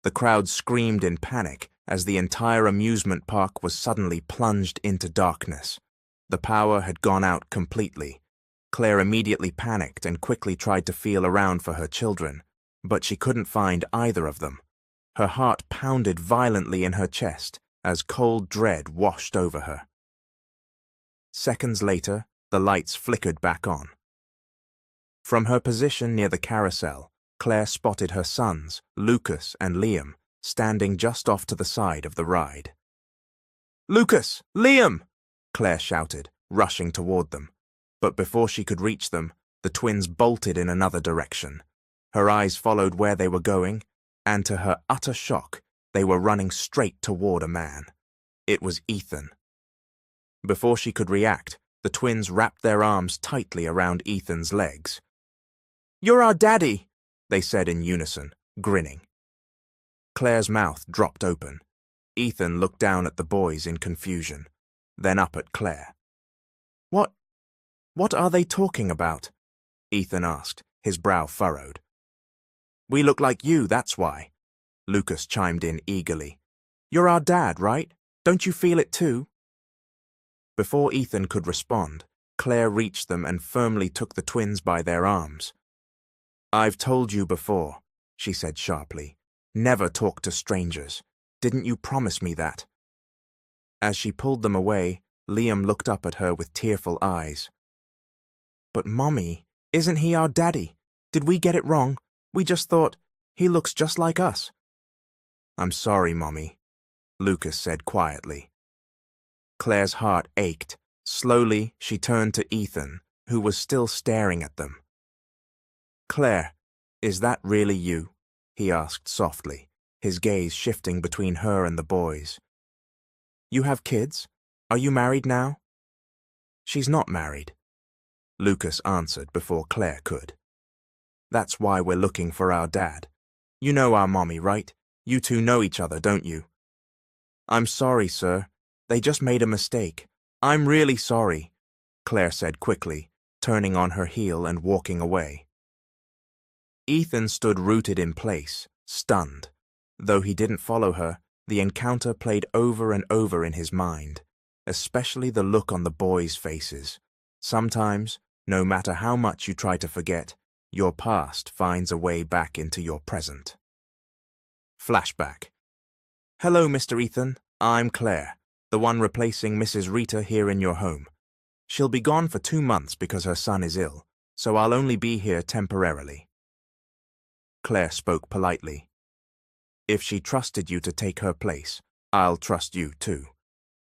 The crowd screamed in panic as the entire amusement park was suddenly plunged into darkness. The power had gone out completely. Claire immediately panicked and quickly tried to feel around for her children, but she couldn't find either of them. Her heart pounded violently in her chest as cold dread washed over her. Seconds later, the lights flickered back on. From her position near the carousel, Claire spotted her sons, Lucas and Liam, standing just off to the side of the ride. "Lucas! Liam!" Claire shouted, rushing toward them. But before she could reach them, the twins bolted in another direction. Her eyes followed where they were going, and to her utter shock, they were running straight toward a man. It was Ethan. Before she could react, the twins wrapped their arms tightly around Ethan's legs. "You're our daddy," they said in unison, grinning. Claire's mouth dropped open. Ethan looked down at the boys in confusion, then up at Claire. What are they talking about?" Ethan asked, his brow furrowed. "We look like you, that's why," Lucas chimed in eagerly. "You're our dad, right? Don't you feel it too?" Before Ethan could respond, Claire reached them and firmly took the twins by their arms. "I've told you before," she said sharply. "Never talk to strangers. Didn't you promise me that?" As she pulled them away, Liam looked up at her with tearful eyes. "But Mommy, isn't he our daddy? Did we get it wrong? We just thought, he looks just like us." "I'm sorry, Mommy," Lucas said quietly. Claire's heart ached. Slowly, she turned to Ethan, who was still staring at them. "Claire, is that really you?" he asked softly, his gaze shifting between her and the boys. "You have kids? Are you married now?" "She's not married," Lucas answered before Claire could. "That's why we're looking for our dad. You know our mommy, right? You two know each other, don't you?" "I'm sorry, sir. They just made a mistake. I'm really sorry," Claire said quickly, turning on her heel and walking away. Ethan stood rooted in place, stunned. Though he didn't follow her, the encounter played over and over in his mind, especially the look on the boys' faces. Sometimes, no matter how much you try to forget, your past finds a way back into your present. Flashback. "Hello, Mr. Ethan. I'm Claire, the one replacing Mrs. Rita here in your home. She'll be gone for 2 months because her son is ill, so I'll only be here temporarily." Claire spoke politely. "If she trusted you to take her place, I'll trust you too.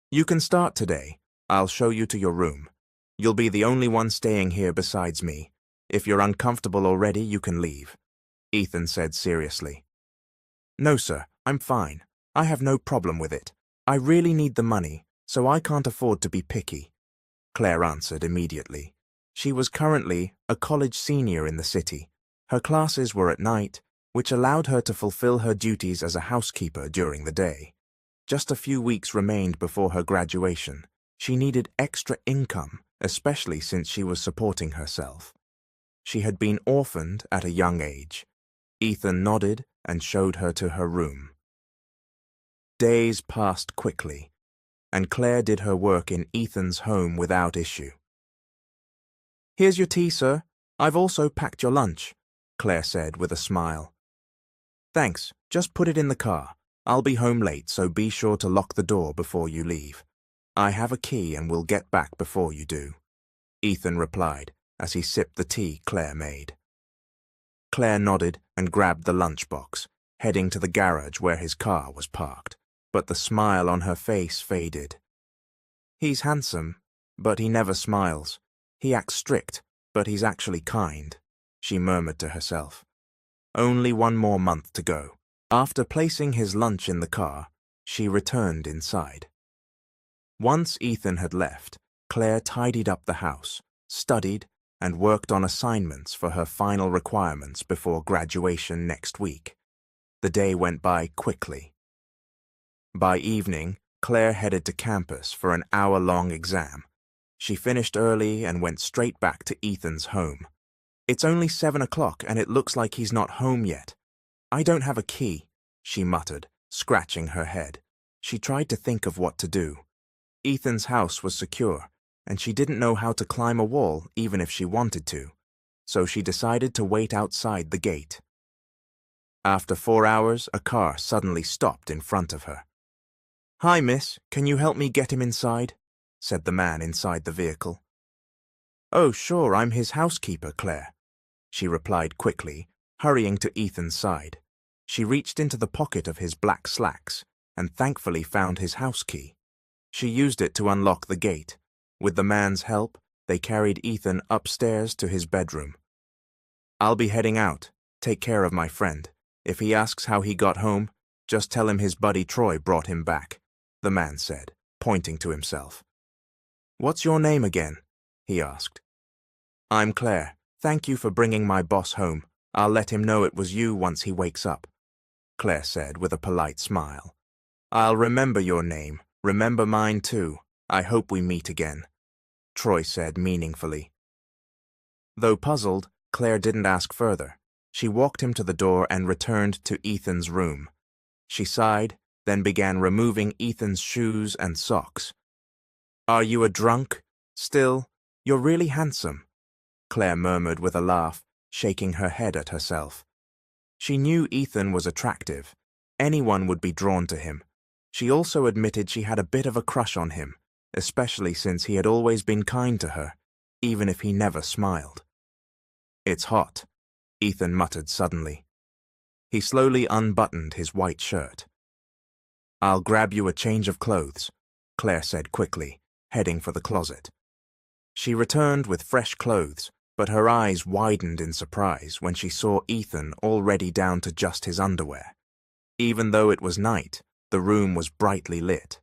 You can start today. I'll show you to your room. You'll be the only one staying here besides me. If you're uncomfortable already, you can leave," Ethan said seriously. "No, sir, I'm fine. I have no problem with it. I really need the money, so I can't afford to be picky," Claire answered immediately. She was currently a college senior in the city. Her classes were at night, which allowed her to fulfill her duties as a housekeeper during the day. Just a few weeks remained before her graduation. She needed extra income, especially since she was supporting herself. She had been orphaned at a young age. Ethan nodded and showed her to her room. Days passed quickly, and Claire did her work in Ethan's home without issue. "Here's your tea, sir. I've also packed your lunch," Claire said with a smile. "Thanks, just put it in the car. I'll be home late, so be sure to lock the door before you leave. I have a key and will get back before you do," Ethan replied as he sipped the tea Claire made. Claire nodded and grabbed the lunchbox, heading to the garage where his car was parked, but the smile on her face faded. "He's handsome, but he never smiles. He acts strict, but he's actually kind," she murmured to herself. Only 1 more month to go. After placing his lunch in the car, she returned inside. Once Ethan had left, Claire tidied up the house, studied, and worked on assignments for her final requirements before graduation next week. The day went by quickly. By evening, Claire headed to campus for an hour-long exam. She finished early and went straight back to Ethan's home. "It's only 7 o'clock and it looks like he's not home yet. I don't have a key," she muttered, scratching her head. She tried to think of what to do. Ethan's house was secure, and she didn't know how to climb a wall even if she wanted to, so she decided to wait outside the gate. After 4 hours, a car suddenly stopped in front of her. "Hi, miss, can you help me get him inside?" said the man inside the vehicle. "Oh, sure, I'm his housekeeper, Claire," she replied quickly, hurrying to Ethan's side. She reached into the pocket of his black slacks and thankfully found his house key. She used it to unlock the gate. With the man's help, they carried Ethan upstairs to his bedroom. "I'll be heading out. Take care of my friend. If he asks how he got home, just tell him his buddy Troy brought him back," the man said, pointing to himself. "What's your name again?" he asked. "I'm Claire. Thank you for bringing my boss home. I'll let him know it was you once he wakes up," Claire said with a polite smile. "I'll remember your name. Remember mine too. I hope we meet again," Troy said meaningfully. Though puzzled, Claire didn't ask further. She walked him to the door and returned to Ethan's room. She sighed, then began removing Ethan's shoes and socks. "Are you a drunk? Still, you're really handsome," Claire murmured with a laugh, shaking her head at herself. She knew Ethan was attractive. Anyone would be drawn to him. She also admitted she had a bit of a crush on him, especially since he had always been kind to her, even if he never smiled. "It's hot," Ethan muttered suddenly. He slowly unbuttoned his white shirt. "I'll grab you a change of clothes," Claire said quickly, heading for the closet. She returned with fresh clothes, but her eyes widened in surprise when she saw Ethan already down to just his underwear. Even though it was night, the room was brightly lit.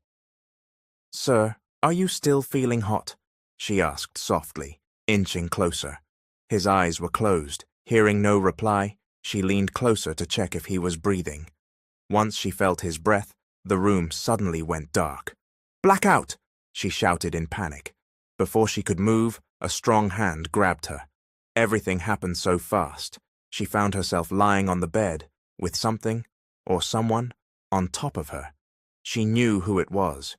"Sir, are you still feeling hot?" she asked softly, inching closer. His eyes were closed. Hearing no reply, she leaned closer to check if he was breathing. Once she felt his breath, the room suddenly went dark. "Blackout!" she shouted in panic. Before she could move, a strong hand grabbed her. Everything happened so fast. She found herself lying on the bed, with something, or someone, on top of her. She knew who it was.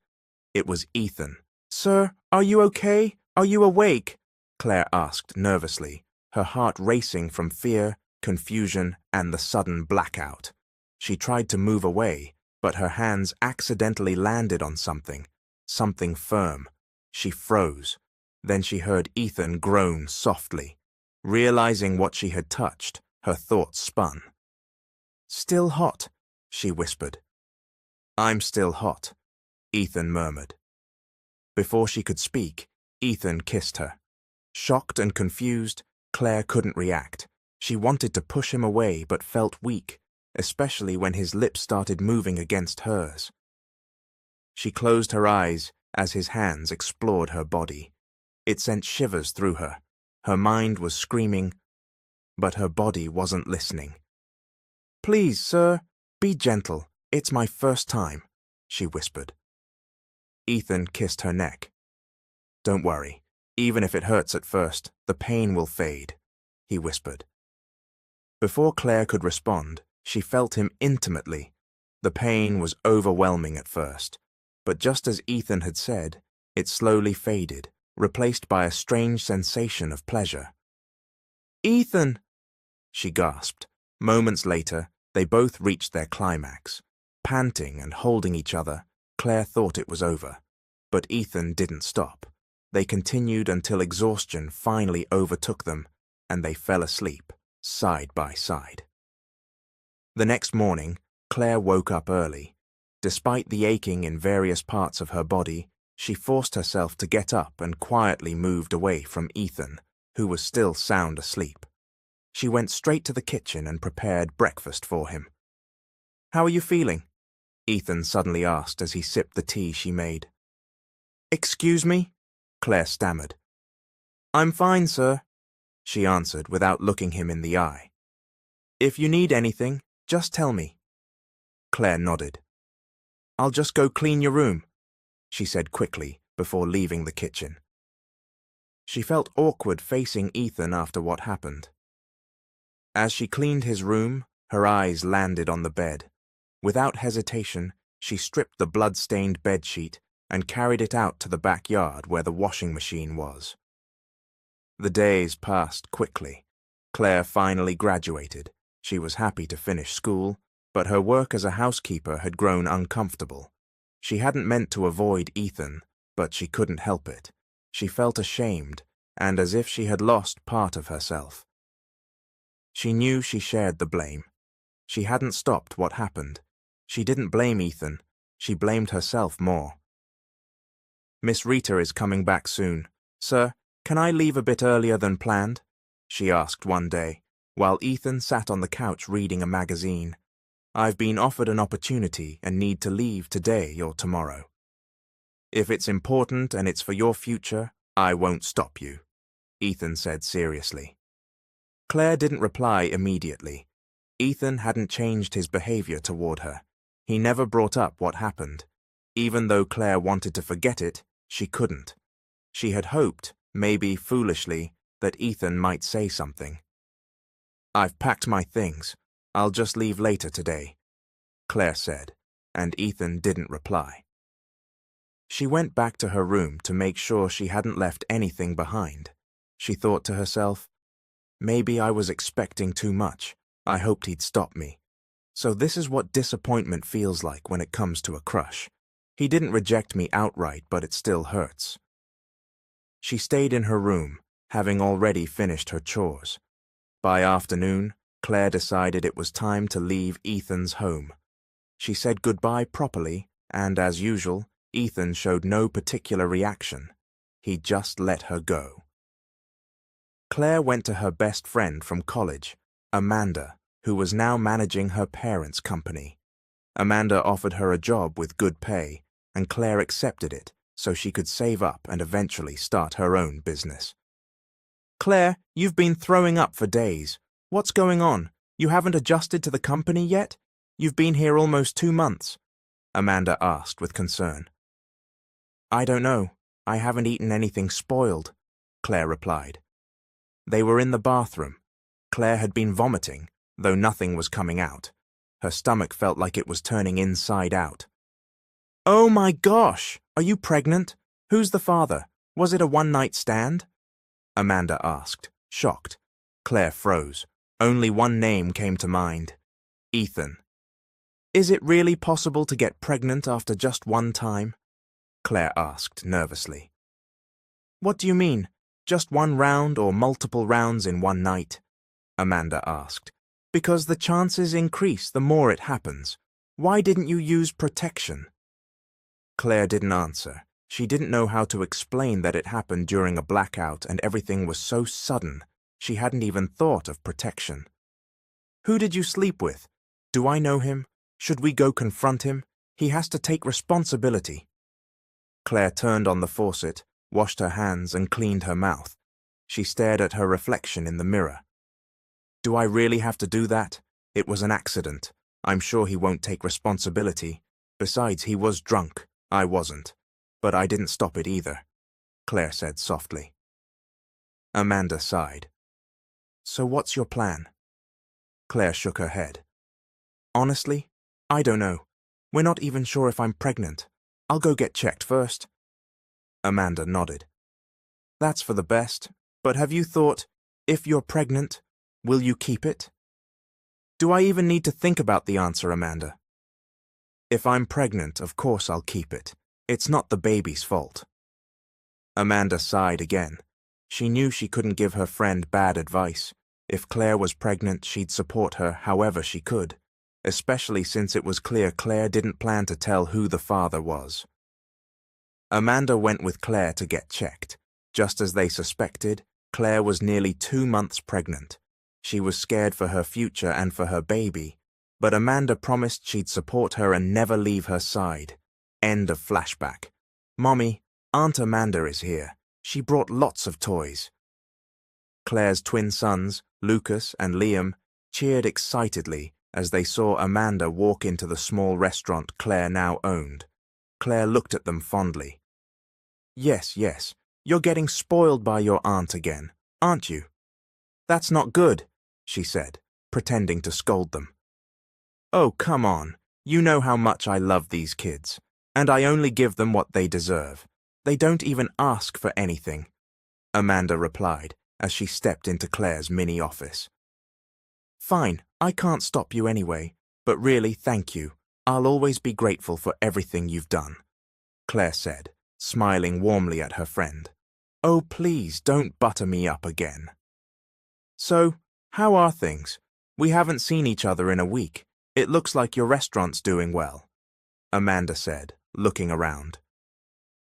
It was Ethan. "Sir, are you okay? Are you awake?" Claire asked nervously, her heart racing from fear, confusion, and the sudden blackout. She tried to move away, but her hands accidentally landed on something firm. She froze. Then she heard Ethan groan softly. Realizing what she had touched, her thoughts spun. "Still hot," she whispered. "I'm still hot," Ethan murmured. Before she could speak, Ethan kissed her. Shocked and confused, Claire couldn't react. She wanted to push him away but felt weak, especially when his lips started moving against hers. She closed her eyes as his hands explored her body. It sent shivers through her. Her mind was screaming, but her body wasn't listening. "Please, sir, be gentle. It's my first time," she whispered. Ethan kissed her neck. "Don't worry. Even if it hurts at first, the pain will fade," he whispered. Before Claire could respond, she felt him intimately. The pain was overwhelming at first, but just as Ethan had said, it slowly faded, replaced by a strange sensation of pleasure. "Ethan!" she gasped. Moments later, they both reached their climax. Panting and holding each other, Claire thought it was over. But Ethan didn't stop. They continued until exhaustion finally overtook them, and they fell asleep, side by side. The next morning, Claire woke up early. Despite the aching in various parts of her body, she forced herself to get up and quietly moved away from Ethan, who was still sound asleep. She went straight to the kitchen and prepared breakfast for him. "How are you feeling?" Ethan suddenly asked as he sipped the tea she made. "Excuse me?" Claire stammered. "I'm fine, sir," she answered without looking him in the eye. "If you need anything, just tell me." Claire nodded. "I'll just go clean your room," she said quickly before leaving the kitchen. She felt awkward facing Ethan after what happened. As she cleaned his room, her eyes landed on the bed. Without hesitation, she stripped the blood-stained bedsheet and carried it out to the backyard where the washing machine was. The days passed quickly. Claire finally graduated. She was happy to finish school, but her work as a housekeeper had grown uncomfortable. She hadn't meant to avoid Ethan, but she couldn't help it. She felt ashamed, and as if she had lost part of herself. She knew she shared the blame. She hadn't stopped what happened. She didn't blame Ethan. She blamed herself more. "Miss Rita is coming back soon. Sir, can I leave a bit earlier than planned?" she asked one day, while Ethan sat on the couch reading a magazine. "I've been offered an opportunity and need to leave today or tomorrow. If it's important and it's for your future, I won't stop you," Ethan said seriously. Claire didn't reply immediately. Ethan hadn't changed his behavior toward her. He never brought up what happened. Even though Claire wanted to forget it, she couldn't. She had hoped, maybe foolishly, that Ethan might say something. "I've packed my things. I'll just leave later today," Claire said, and Ethan didn't reply. She went back to her room to make sure she hadn't left anything behind. She thought to herself, "Maybe I was expecting too much. I hoped he'd stop me. So this is what disappointment feels like when it comes to a crush. He didn't reject me outright, but it still hurts." She stayed in her room, having already finished her chores. By afternoon, Claire decided it was time to leave Ethan's home. She said goodbye properly, and as usual, Ethan showed no particular reaction. He just let her go. Claire went to her best friend from college, Amanda, who was now managing her parents' company. Amanda offered her a job with good pay, and Claire accepted it so she could save up and eventually start her own business. "Claire, you've been throwing up for days. What's going on? You haven't adjusted to the company yet? You've been here almost 2 months," Amanda asked with concern. "I don't know. I haven't eaten anything spoiled," Claire replied. They were in the bathroom. Claire had been vomiting, though nothing was coming out. Her stomach felt like it was turning inside out. "Oh my gosh! Are you pregnant? Who's the father? Was it a one-night stand?" Amanda asked, shocked. Claire froze. Only one name came to mind: Ethan. "Is it really possible to get pregnant after just one time?" Claire asked nervously. "What do you mean? Just one round or multiple rounds in one night?" Amanda asked. "Because the chances increase the more it happens. Why didn't you use protection?" Claire didn't answer. She didn't know how to explain that it happened during a blackout and everything was so sudden. She hadn't even thought of protection. "Who did you sleep with? Do I know him? Should we go confront him? He has to take responsibility." Claire turned on the faucet, washed her hands and cleaned her mouth. She stared at her reflection in the mirror. "Do I really have to do that? It was an accident. I'm sure he won't take responsibility. Besides, he was drunk. I wasn't. But I didn't stop it either," Claire said softly. Amanda sighed. "So what's your plan?" Claire shook her head. "Honestly, I don't know. We're not even sure if I'm pregnant. I'll go get checked first." Amanda nodded. "That's for the best. But have you thought, if you're pregnant, will you keep it?" "Do I even need to think about the answer, Amanda?" "If I'm pregnant, of course I'll keep it. It's not the baby's fault." Amanda sighed again. She knew she couldn't give her friend bad advice. If Claire was pregnant, she'd support her however she could, especially since it was clear Claire didn't plan to tell who the father was. Amanda went with Claire to get checked. Just as they suspected, Claire was nearly 2 months pregnant. She was scared for her future and for her baby, but Amanda promised she'd support her and never leave her side. End of flashback. "Mommy, Aunt Amanda is here. She brought lots of toys." Claire's twin sons, Lucas and Liam, cheered excitedly as they saw Amanda walk into the small restaurant Claire now owned. Claire looked at them fondly. Yes, you're getting spoiled by your aunt again, aren't you?" "That's not good," she said, pretending to scold them. "Oh, come on. You know how much I love these kids, and I only give them what they deserve. They don't even ask for anything," Amanda replied as she stepped into Claire's mini office. "Fine, I can't stop you anyway, but really thank you. I'll always be grateful for everything you've done," Claire said, smiling warmly at her friend. "Oh, please don't butter me up again." "So, how are things? We haven't seen each other in a week. It looks like your restaurant's doing well," Amanda said, looking around.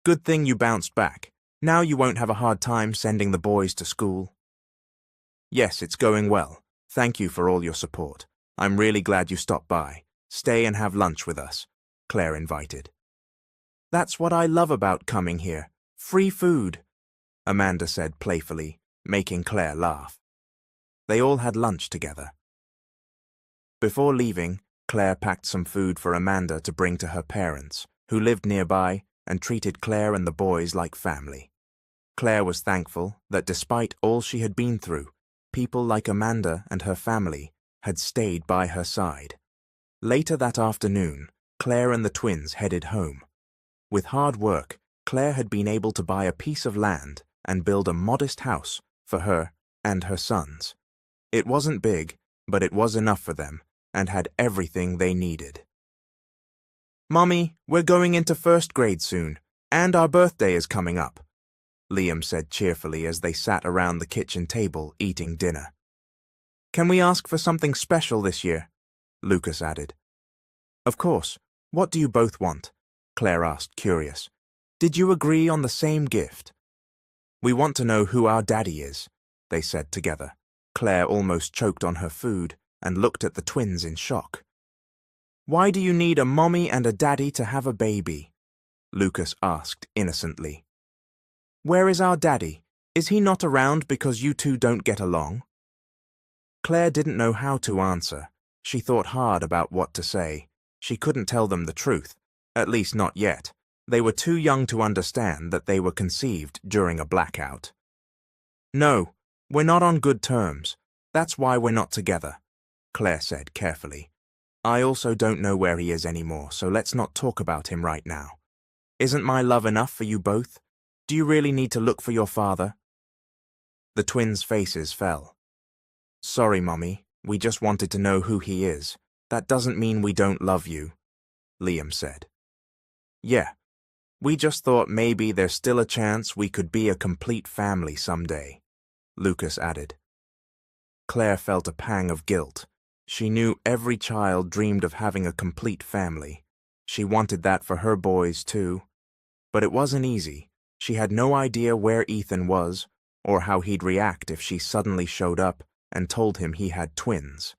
"Good thing you bounced back. Now you won't have a hard time sending the boys to school." "Yes, it's going well. Thank you for all your support. I'm really glad you stopped by. Stay and have lunch with us," Claire invited. "That's what I love about coming here. Free food," Amanda said playfully, making Claire laugh. They all had lunch together. Before leaving, Claire packed some food for Amanda to bring to her parents, who lived nearby and treated Claire and the boys like family. Claire was thankful that despite all she had been through, people like Amanda and her family had stayed by her side. Later that afternoon, Claire and the twins headed home. With hard work, Claire had been able to buy a piece of land and build a modest house for her and her sons. It wasn't big, but it was enough for them and had everything they needed. "Mommy, we're going into first grade soon, and our birthday is coming up," Liam said cheerfully as they sat around the kitchen table eating dinner. "Can we ask for something special this year?" Lucas added. "Of course. What do you both want?" Claire asked, curious. "Did you agree on the same gift?" "We want to know who our daddy is," they said together. Claire almost choked on her food and looked at the twins in shock. "Why do you need a mommy and a daddy to have a baby?" Lucas asked innocently. "Where is our daddy? Is he not around because you two don't get along?" Claire didn't know how to answer. She thought hard about what to say. She couldn't tell them the truth, at least not yet. They were too young to understand that they were conceived during a blackout. "No, we're not on good terms. That's why we're not together," Claire said carefully. "I also don't know where he is anymore, so let's not talk about him right now. Isn't my love enough for you both? Do you really need to look for your father?" The twins' faces fell. "Sorry, Mommy. We just wanted to know who he is. That doesn't mean we don't love you," Liam said. "Yeah, we just thought maybe there's still a chance we could be a complete family someday," Lucas added. Claire felt a pang of guilt. She knew every child dreamed of having a complete family. She wanted that for her boys, too. But it wasn't easy. She had no idea where Ethan was, or how he'd react if she suddenly showed up and told him he had twins.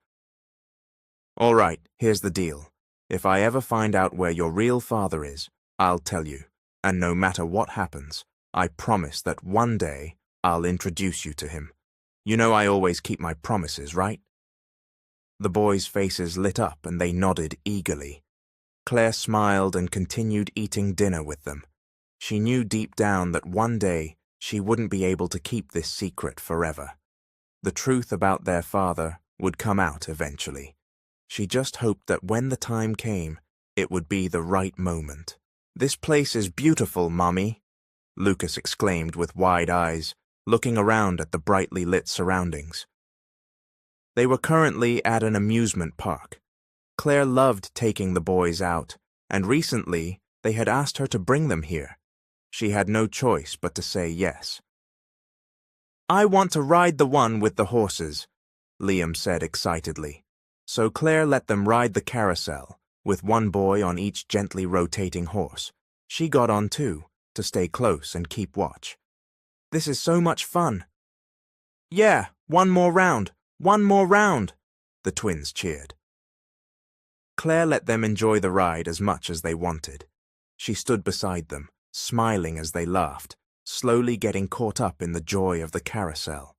"All right, here's the deal. If I ever find out where your real father is, I'll tell you. And no matter what happens, I promise that one day I'll introduce you to him. You know I always keep my promises, right?" The boys' faces lit up and they nodded eagerly. Claire smiled and continued eating dinner with them. She knew deep down that one day she wouldn't be able to keep this secret forever. The truth about their father would come out eventually. She just hoped that when the time came, it would be the right moment. "This place is beautiful, Mommy," Lucas exclaimed with wide eyes, looking around at the brightly lit surroundings. They were currently at an amusement park. Claire loved taking the boys out, and recently they had asked her to bring them here. She had no choice but to say yes. "I want to ride the one with the horses," Liam said excitedly. So Claire let them ride the carousel, with one boy on each gently rotating horse. She got on too, to stay close and keep watch. "This is so much fun." "Yeah, one more round, one more round," the twins cheered. Claire let them enjoy the ride as much as they wanted. She stood beside them, smiling as they laughed, slowly getting caught up in the joy of the carousel.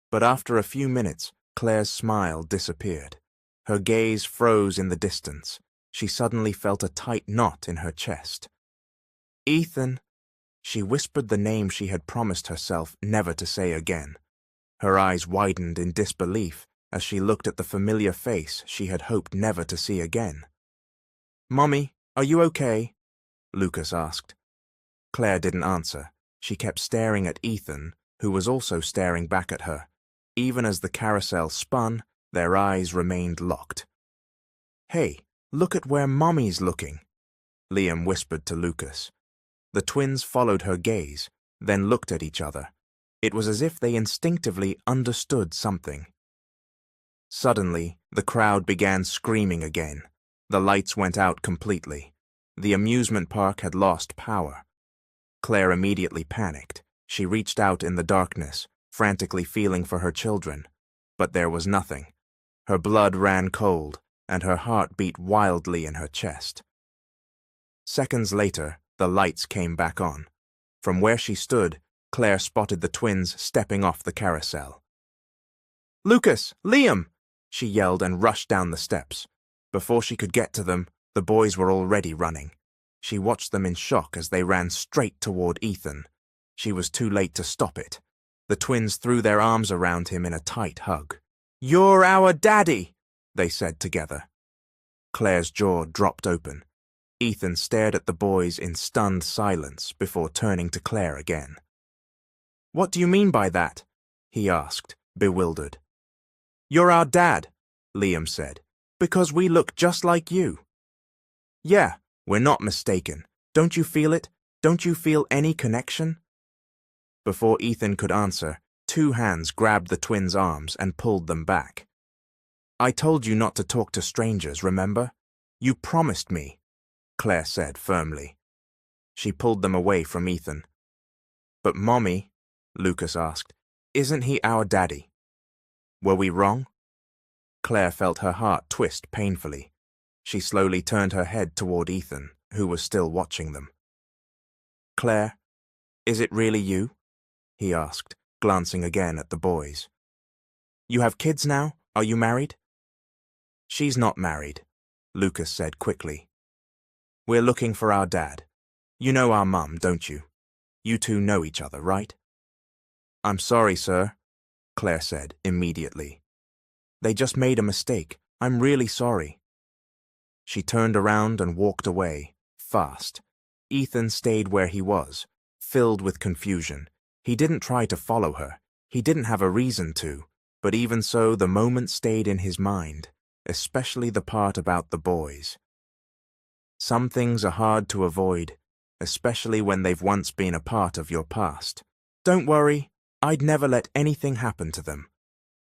But after a few minutes, Claire's smile disappeared. Her gaze froze in the distance. She suddenly felt a tight knot in her chest. "Ethan," she whispered the name she had promised herself never to say again. Her eyes widened in disbelief as she looked at the familiar face she had hoped never to see again. Mommy, are you okay? Lucas asked. Claire didn't answer. She kept staring at Ethan, who was also staring back at her. Even as the carousel spun, their eyes remained locked. Hey, look at where Mommy's looking, Liam whispered to Lucas. The twins followed her gaze, then looked at each other. It was as if they instinctively understood something. Suddenly, the crowd began screaming again. The lights went out completely. The amusement park had lost power. Claire immediately panicked. She reached out in the darkness, frantically feeling for her children. But there was nothing. Her blood ran cold, and her heart beat wildly in her chest. Seconds later, the lights came back on. From where she stood, Claire spotted the twins stepping off the carousel. "Lucas! Liam!" she yelled and rushed down the steps. Before she could get to them, the boys were already running. She watched them in shock as they ran straight toward Ethan. She was too late to stop it. The twins threw their arms around him in a tight hug. "You're our daddy," they said together. Claire's jaw dropped open. Ethan stared at the boys in stunned silence before turning to Claire again. "What do you mean by that?" he asked, bewildered. "You're our dad," Liam said, "because we look just like you." "Yeah, we're not mistaken. Don't you feel it? Don't you feel any connection?" Before Ethan could answer, two hands grabbed the twins' arms and pulled them back. "I told you not to talk to strangers, remember? You promised me," Claire said firmly. She pulled them away from Ethan. "But Mommy," Lucas asked, "isn't he our daddy? Were we wrong?" Claire felt her heart twist painfully. She slowly turned her head toward Ethan, who was still watching them. "Claire, is it really you?" he asked, glancing again at the boys. "You have kids now? Are you married?" "She's not married," Lucas said quickly. "We're looking for our dad. You know our mum, don't you? You two know each other, right?" "I'm sorry, sir," Claire said immediately. "They just made a mistake. I'm really sorry." She turned around and walked away, fast. Ethan stayed where he was, filled with confusion. He didn't try to follow her. He didn't have a reason to, but even so the moment stayed in his mind, especially the part about the boys. Some things are hard to avoid, especially when they've once been a part of your past. "Don't worry, I'd never let anything happen to them,"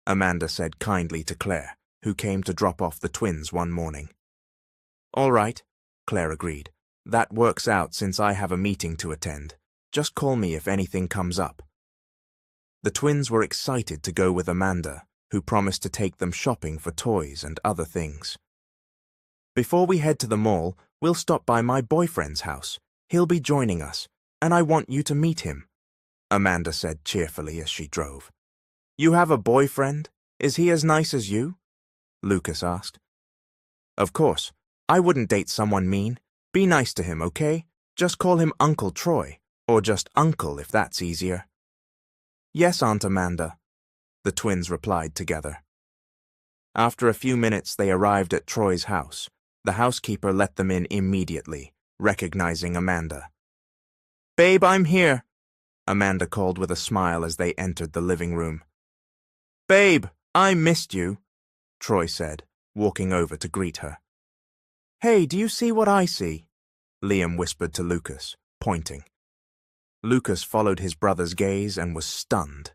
Amanda said kindly to Claire, who came to drop off the twins one morning. "All right," Claire agreed. "That works out since I have a meeting to attend. Just call me if anything comes up." The twins were excited to go with Amanda, who promised to take them shopping for toys and other things. "Before we head to the mall, we'll stop by my boyfriend's house. He'll be joining us, and I want you to meet him," Amanda said cheerfully as she drove. "You have a boyfriend? Is he as nice as you?" Lucas asked. "Of course. I wouldn't date someone mean. Be nice to him, okay? Just call him Uncle Troy, or just Uncle if that's easier." "Yes, Aunt Amanda," the twins replied together. After a few minutes they arrived at Troy's house. The housekeeper let them in immediately, recognizing Amanda. "Babe, I'm here," Amanda called with a smile as they entered the living room. "Babe, I missed you," Troy said, walking over to greet her. "Hey, do you see what I see?" Liam whispered to Lucas, pointing. Lucas followed his brother's gaze and was stunned.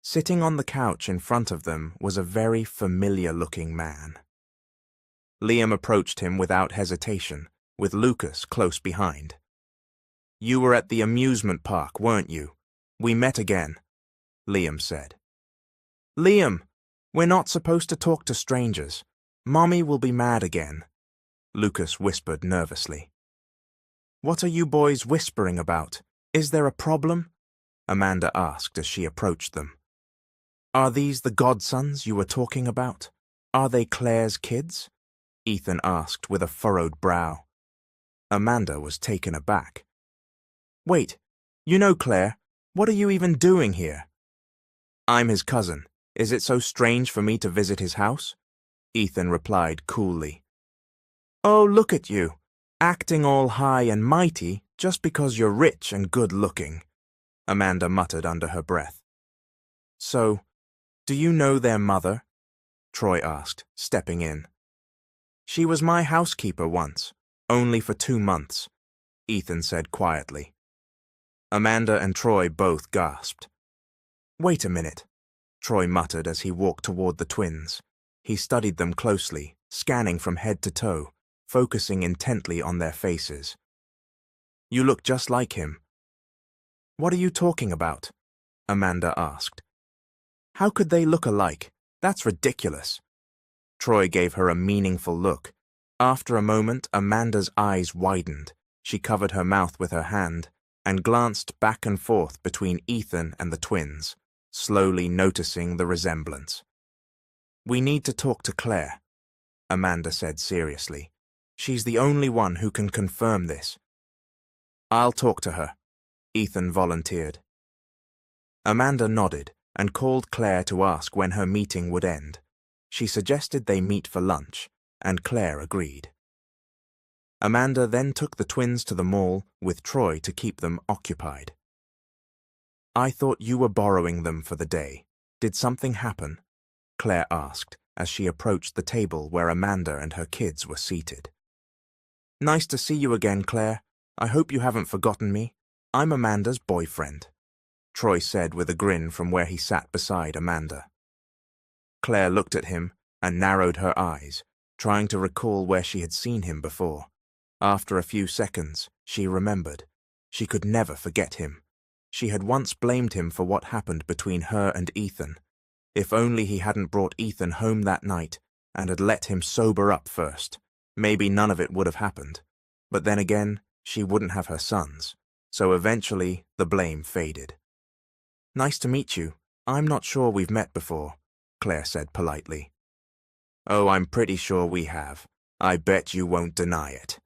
Sitting on the couch in front of them was a very familiar-looking man. Liam approached him without hesitation, with Lucas close behind. "You were at the amusement park, weren't you? We met again," Liam said. "Liam, we're not supposed to talk to strangers. Mommy will be mad again," Lucas whispered nervously. "What are you boys whispering about? Is there a problem?" Amanda asked as she approached them. "Are these the godsons you were talking about? Are they Claire's kids?" Ethan asked with a furrowed brow. Amanda was taken aback. "Wait, you know Claire. What are you even doing here?" "I'm his cousin. Is it so strange for me to visit his house?" Ethan replied coolly. Oh, look at you, acting all high and mighty just because you're rich and good-looking, Amanda muttered under her breath. So, do you know their mother? Troy asked, stepping in. She was my housekeeper once, only for 2 months, Ethan said quietly. Amanda and Troy both gasped. Wait a minute, Troy muttered as he walked toward the twins. He studied them closely, scanning from head to toe, focusing intently on their faces. You look just like him. What are you talking about? Amanda asked. How could they look alike? That's ridiculous. Troy gave her a meaningful look. After a moment, Amanda's eyes widened. She covered her mouth with her hand and glanced back and forth between Ethan and the twins, slowly noticing the resemblance. We need to talk to Claire, Amanda said seriously. She's the only one who can confirm this. I'll talk to her, Ethan volunteered. Amanda nodded and called Claire to ask when her meeting would end. She suggested they meet for lunch, and Claire agreed. Amanda then took the twins to the mall with Troy to keep them occupied. I thought you were borrowing them for the day. Did something happen? Claire asked as she approached the table where Amanda and her kids were seated. Nice to see you again, Claire. I hope you haven't forgotten me. I'm Amanda's boyfriend, Troy said with a grin from where he sat beside Amanda. Claire looked at him and narrowed her eyes, trying to recall where she had seen him before. After a few seconds, she remembered. She could never forget him. She had once blamed him for what happened between her and Ethan. If only he hadn't brought Ethan home that night and had let him sober up first, maybe none of it would have happened. But then again, she wouldn't have her sons, so eventually the blame faded. Nice to meet you. I'm not sure we've met before, Claire said politely. Oh, I'm pretty sure we have. I bet you won't deny it,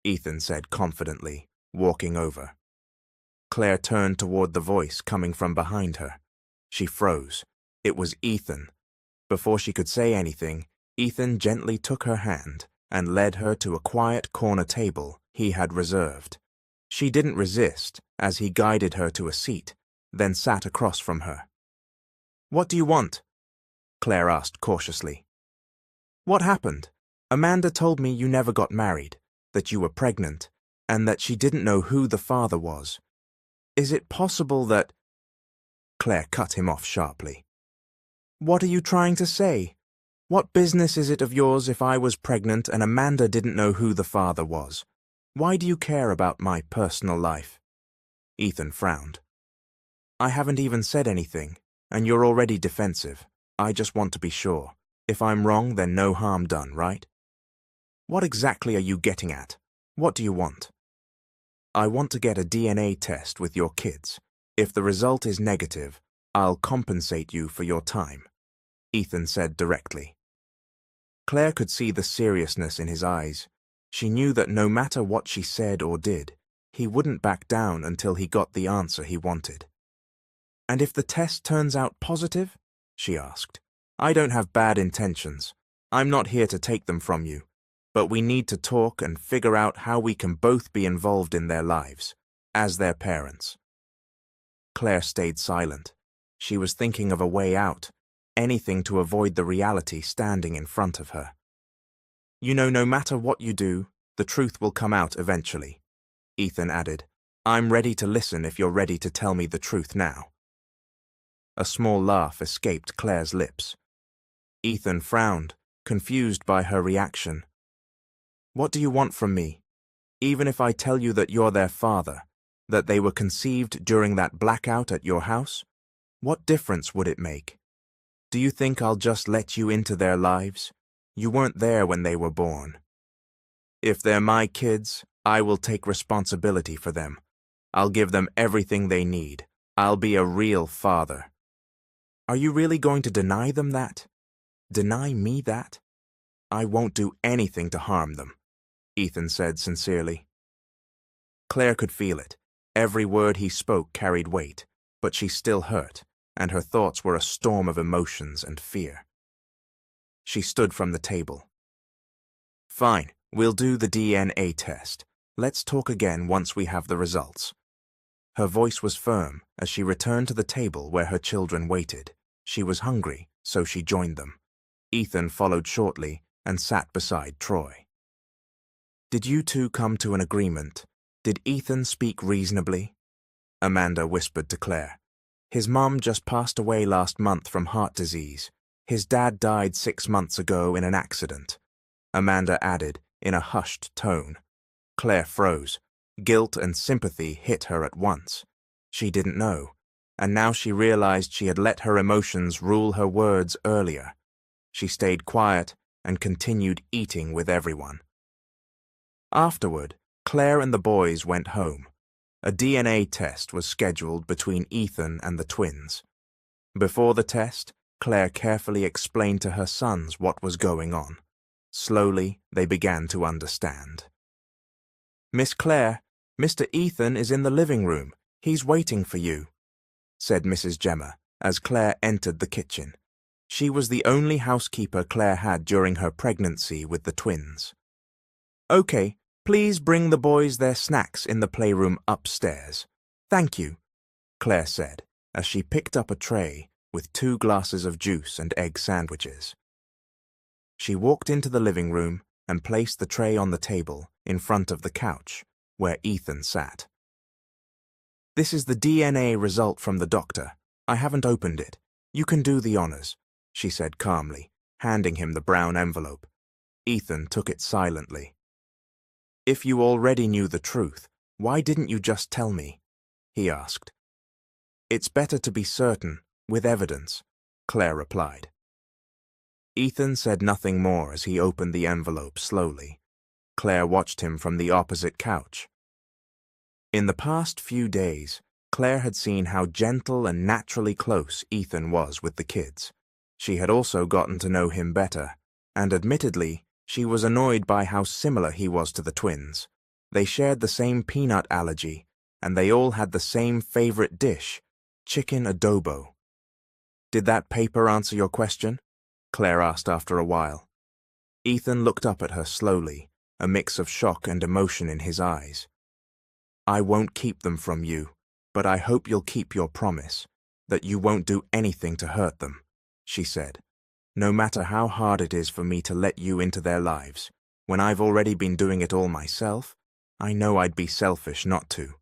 Ethan said confidently, walking over. Claire turned toward the voice coming from behind her. She froze. It was Ethan. Before she could say anything, Ethan gently took her hand and led her to a quiet corner table he had reserved. She didn't resist as he guided her to a seat, then sat across from her. What do you want? Claire asked cautiously. What happened? Amanda told me you never got married, that you were pregnant, and that she didn't know who the father was. Is it possible that... Claire cut him off sharply. What are you trying to say? What business is it of yours if I was pregnant and Amanda didn't know who the father was? Why do you care about my personal life? Ethan frowned. I haven't even said anything, and you're already defensive. I just want to be sure. If I'm wrong, then no harm done, right? What exactly are you getting at? What do you want? I want to get a DNA test with your kids. If the result is negative, I'll compensate you for your time, Ethan said directly. Claire could see the seriousness in his eyes. She knew that no matter what she said or did, he wouldn't back down until he got the answer he wanted. And if the test turns out positive? She asked. I don't have bad intentions. I'm not here to take them from you. But we need to talk and figure out how we can both be involved in their lives, as their parents. Claire stayed silent. She was thinking of a way out, anything to avoid the reality standing in front of her. You know, no matter what you do, the truth will come out eventually, Ethan added. I'm ready to listen if you're ready to tell me the truth now. A small laugh escaped Claire's lips. Ethan frowned, confused by her reaction. What do you want from me? Even if I tell you that you're their father, that they were conceived during that blackout at your house, what difference would it make? Do you think I'll just let you into their lives? You weren't there when they were born. If they're my kids, I will take responsibility for them. I'll give them everything they need. I'll be a real father. Are you really going to deny them that? Deny me that? I won't do anything to harm them, Ethan said sincerely. Claire could feel it. Every word he spoke carried weight, but she still hurt, and her thoughts were a storm of emotions and fear. She stood from the table. Fine, We'll do the DNA test. Let's talk again once we have the results. Her voice was firm as she returned to the table where her children waited. She was hungry, so she joined them. Ethan followed shortly and sat beside Troy. Did you two come to an agreement? Did Ethan speak reasonably? Amanda whispered to Claire. His mom just passed away last month from heart disease. His dad died 6 months ago in an accident. Amanda added in a hushed tone. Claire froze. Guilt and sympathy hit her at once. She didn't know, and now she realized she had let her emotions rule her words earlier. She stayed quiet and continued eating with everyone. Afterward, Claire and the boys went home. A DNA test was scheduled between Ethan and the twins. Before the test, Claire carefully explained to her sons what was going on. Slowly, they began to understand. Miss Claire, Mr. Ethan is in the living room. He's waiting for you, said Mrs. Gemma as Claire entered the kitchen. She was the only housekeeper Claire had during her pregnancy with the twins. Okay, please bring the boys their snacks in the playroom upstairs. Thank you, Claire said as she picked up a tray with 2 glasses of juice and egg sandwiches. She walked into the living room and placed the tray on the table in front of the couch where Ethan sat. This is the DNA result from the doctor. I haven't opened it. You can do the honors, she said calmly, handing him the brown envelope. Ethan took it silently. If you already knew the truth, why didn't you just tell me? He asked. It's better to be certain, with evidence, Claire replied. Ethan said nothing more as he opened the envelope slowly. Claire watched him from the opposite couch. In the past few days, Claire had seen how gentle and naturally close Ethan was with the kids. She had also gotten to know him better, and admittedly, she was annoyed by how similar he was to the twins. They shared the same peanut allergy, and they all had the same favorite dish, chicken adobo. Did that paper answer your question? Claire asked after a while. Ethan looked up at her slowly, a mix of shock and emotion in his eyes. I won't keep them from you, but I hope you'll keep your promise, that you won't do anything to hurt them, she said. No matter how hard it is for me to let you into their lives, when I've already been doing it all myself, I know I'd be selfish not to.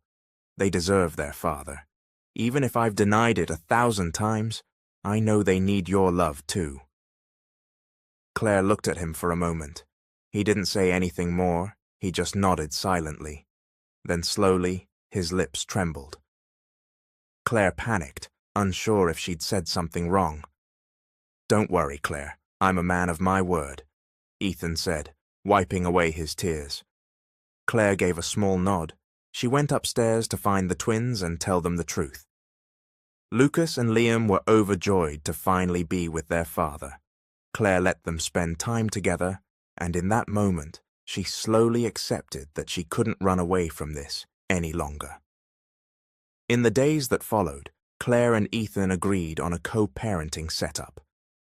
They deserve their father. Even if I've denied it 1,000 times, I know they need your love too. Claire looked at him for a moment. He didn't say anything more, he just nodded silently. Then slowly, his lips trembled. Claire panicked, unsure if she'd said something wrong. Don't worry, Claire, I'm a man of my word, Ethan said, wiping away his tears. Claire gave a small nod. She went upstairs to find the twins and tell them the truth. Lucas and Liam were overjoyed to finally be with their father. Claire let them spend time together, and in that moment, she slowly accepted that she couldn't run away from this any longer. In the days that followed, Claire and Ethan agreed on a co-parenting setup.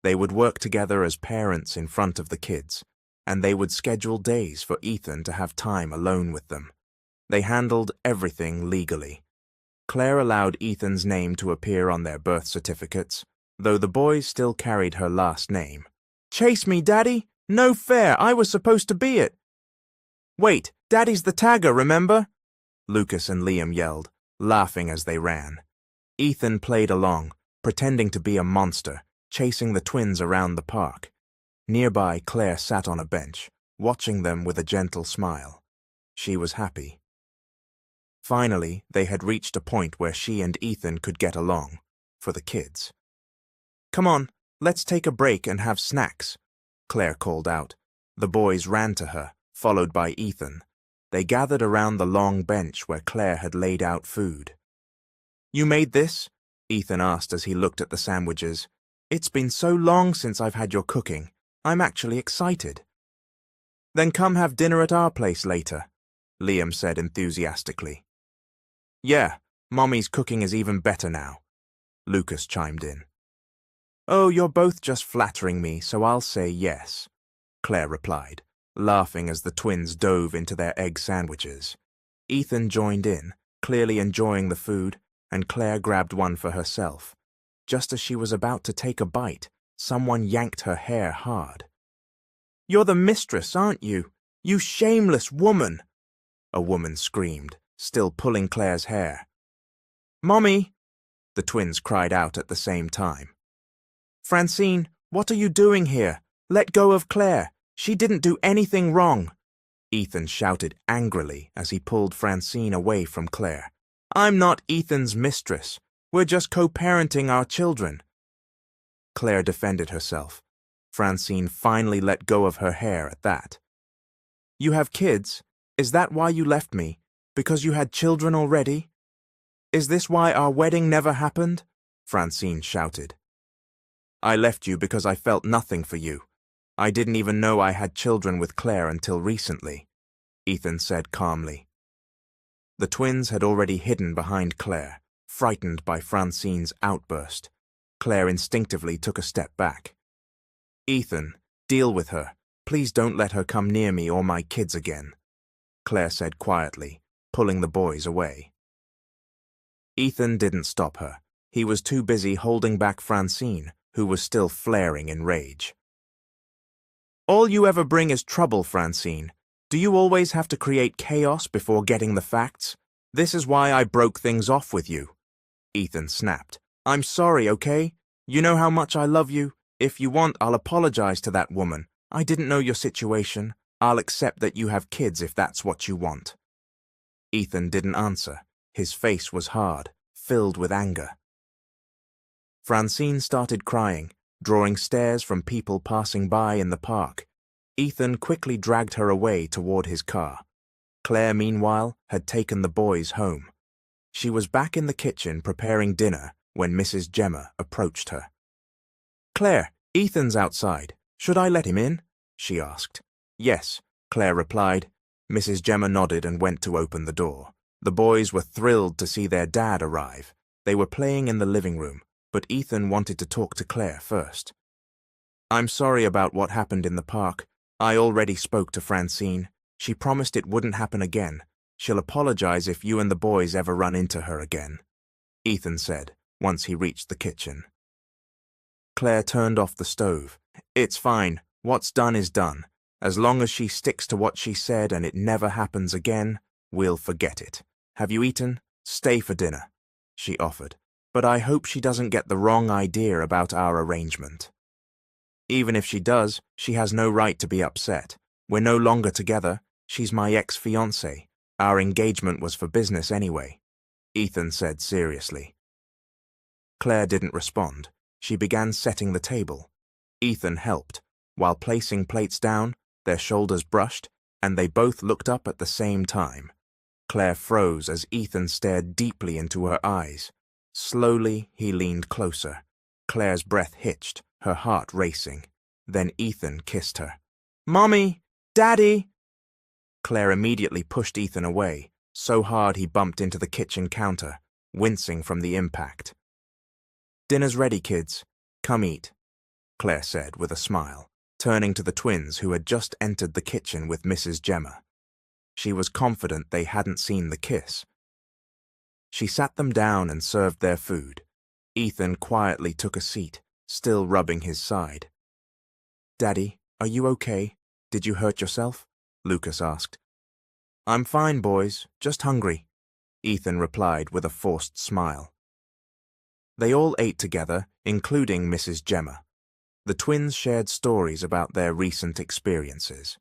They would work together as parents in front of the kids, and they would schedule days for Ethan to have time alone with them. They handled everything legally. Claire allowed Ethan's name to appear on their birth certificates, though the boys still carried her last name. Chase me, Daddy! No fair! I was supposed to be it! Wait, Daddy's the tagger, remember? Lucas and Liam yelled, laughing as they ran. Ethan played along, pretending to be a monster, chasing the twins around the park. Nearby, Claire sat on a bench, watching them with a gentle smile. She was happy. Finally, they had reached a point where she and Ethan could get along, for the kids. Come on, let's take a break and have snacks, Claire called out. The boys ran to her, followed by Ethan. They gathered around the long bench where Claire had laid out food. You made this? Ethan asked as he looked at the sandwiches. It's been so long since I've had your cooking. I'm actually excited. Then come have dinner at our place later, Liam said enthusiastically. Yeah, Mommy's cooking is even better now, Lucas chimed in. Oh, you're both just flattering me, so I'll say yes, Claire replied, laughing as the twins dove into their egg sandwiches. Ethan joined in, clearly enjoying the food, and Claire grabbed one for herself. Just as she was about to take a bite, someone yanked her hair hard. "You're the mistress, aren't you? You shameless woman!" a woman screamed, still pulling Claire's hair. "Mommy!" the twins cried out at the same time. "Francine, what are you doing here? Let go of Claire. She didn't do anything wrong," Ethan shouted angrily as he pulled Francine away from Claire. "I'm not Ethan's mistress. We're just co-parenting our children." Claire defended herself. Francine finally let go of her hair at that. "You have kids? Is that why you left me? Because you had children already? Is this why our wedding never happened?" Francine shouted. "I left you because I felt nothing for you. I didn't even know I had children with Claire until recently," Ethan said calmly. The twins had already hidden behind Claire, frightened by Francine's outburst. Claire instinctively took a step back. "Ethan, deal with her. Please don't let her come near me or my kids again," Claire said quietly, pulling the boys away. Ethan didn't stop her. He was too busy holding back Francine, who was still flaring in rage. "All you ever bring is trouble, Francine. Do you always have to create chaos before getting the facts? This is why I broke things off with you," Ethan snapped. "I'm sorry, okay? You know how much I love you. If you want, I'll apologize to that woman. I didn't know your situation. I'll accept that you have kids if that's what you want." Ethan didn't answer. His face was hard, filled with anger. Francine started crying, drawing stares from people passing by in the park. Ethan quickly dragged her away toward his car. Claire, meanwhile, had taken the boys home. She was back in the kitchen preparing dinner when Mrs. Gemma approached her. "Claire, Ethan's outside. Should I let him in?" she asked. "Yes," Claire replied. Mrs. Gemma nodded and went to open the door. The boys were thrilled to see their dad arrive. They were playing in the living room, but Ethan wanted to talk to Claire first. "I'm sorry about what happened in the park. I already spoke to Francine. She promised it wouldn't happen again. She'll apologize if you and the boys ever run into her again," Ethan said once he reached the kitchen. Claire turned off the stove. "It's fine. What's done is done. As long as she sticks to what she said and it never happens again, we'll forget it. Have you eaten? Stay for dinner," she offered. "But I hope she doesn't get the wrong idea about our arrangement." "Even if she does, she has no right to be upset. We're no longer together. She's my ex-fiancé. Our engagement was for business anyway," Ethan said seriously. Claire didn't respond. She began setting the table. Ethan helped. While placing plates down, their shoulders brushed, and they both looked up at the same time. Claire froze as Ethan stared deeply into her eyes. Slowly, he leaned closer. Claire's breath hitched, her heart racing. Then Ethan kissed her. "Mommy! Daddy!" Claire immediately pushed Ethan away, so hard he bumped into the kitchen counter, wincing from the impact. "Dinner's ready, kids. Come eat," Claire said with a smile, turning to the twins who had just entered the kitchen with Mrs. Gemma. She was confident they hadn't seen the kiss. She sat them down and served their food. Ethan quietly took a seat, still rubbing his side. "Daddy, are you okay? Did you hurt yourself?" Lucas asked. "I'm fine, boys, just hungry," Ethan replied with a forced smile. They all ate together, including Mrs. Gemma. The twins shared stories about their recent experiences.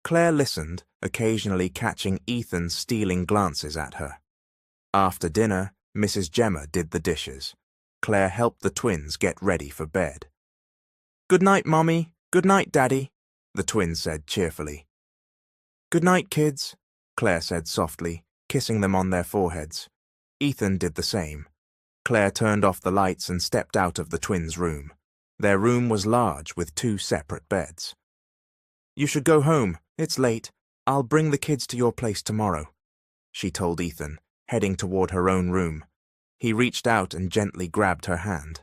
Claire listened, occasionally catching Ethan stealing glances at her. After dinner, Mrs. Gemma did the dishes. Claire helped the twins get ready for bed. "Good night, Mommy. Good night, Daddy," the twins said cheerfully. "Good night, kids," Claire said softly, kissing them on their foreheads. Ethan did the same. Claire turned off the lights and stepped out of the twins' room. Their room was large with 2 separate beds. "You should go home. It's late. I'll bring the kids to your place tomorrow," she told Ethan, heading toward her own room. He reached out and gently grabbed her hand.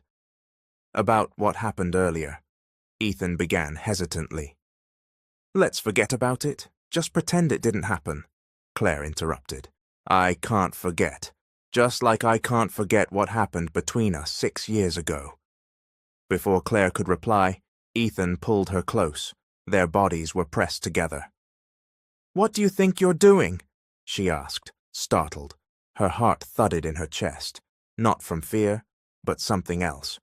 "About what happened earlier," Ethan began hesitantly. Let's forget about it. Just pretend it didn't happen, Claire interrupted. I can't forget. Just like I can't forget what happened between us 6 years ago. Before Claire could reply, Ethan pulled her close. Their bodies were pressed together. What do you think you're doing? She asked, startled. Her heart thudded in her chest, not from fear, but something else.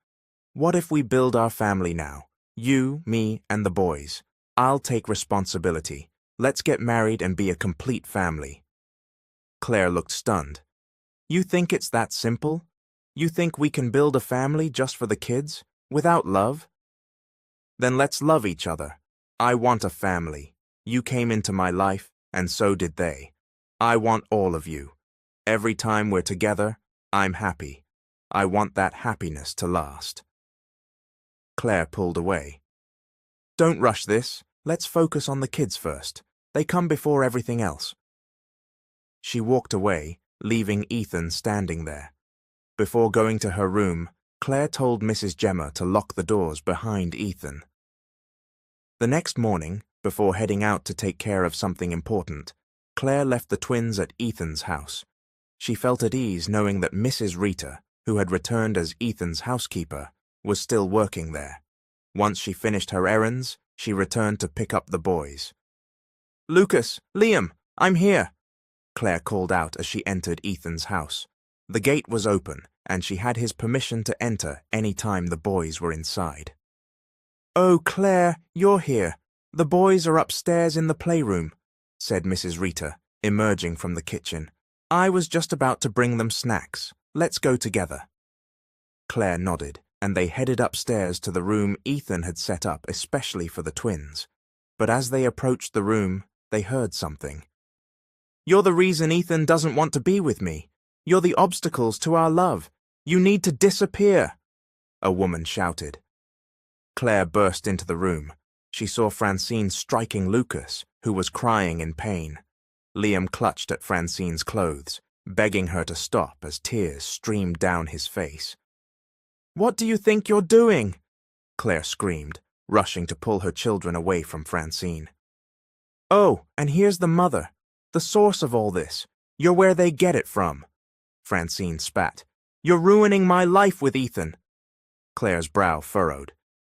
What if we build our family now? You, me, and the boys. I'll take responsibility. Let's get married and be a complete family. Claire looked stunned. You think it's that simple? You think we can build a family just for the kids, without love? Then let's love each other. I want a family. You came into my life, and so did they. I want all of you. Every time we're together, I'm happy. I want that happiness to last. Claire pulled away. Don't rush this. Let's focus on the kids first. They come before everything else. She walked away, leaving Ethan standing there. Before going to her room, Claire told Mrs. Gemma to lock the doors behind Ethan. The next morning, before heading out to take care of something important, Claire left the twins at Ethan's house. She felt at ease knowing that Mrs. Rita, who had returned as Ethan's housekeeper, was still working there. Once she finished her errands, she returned to pick up the boys. Lucas, Liam, I'm here, Claire called out as she entered Ethan's house. The gate was open, and she had his permission to enter any time the boys were inside. Oh, Claire, you're here. The boys are upstairs in the playroom, said Mrs. Rita, emerging from the kitchen. I was just about to bring them snacks. Let's go together. Claire nodded, and they headed upstairs to the room Ethan had set up especially for the twins. But as they approached the room, they heard something. You're the reason Ethan doesn't want to be with me. You're the obstacles to our love. You need to disappear, a woman shouted. Claire burst into the room. She saw Francine striking Lucas, who was crying in pain. Liam clutched at Francine's clothes, begging her to stop as tears streamed down his face. What do you think you're doing? Claire screamed, rushing to pull her children away from Francine. Oh, and here's the mother, the source of all this. You're where they get it from. Francine spat. You're ruining my life with Ethan. Claire's brow furrowed.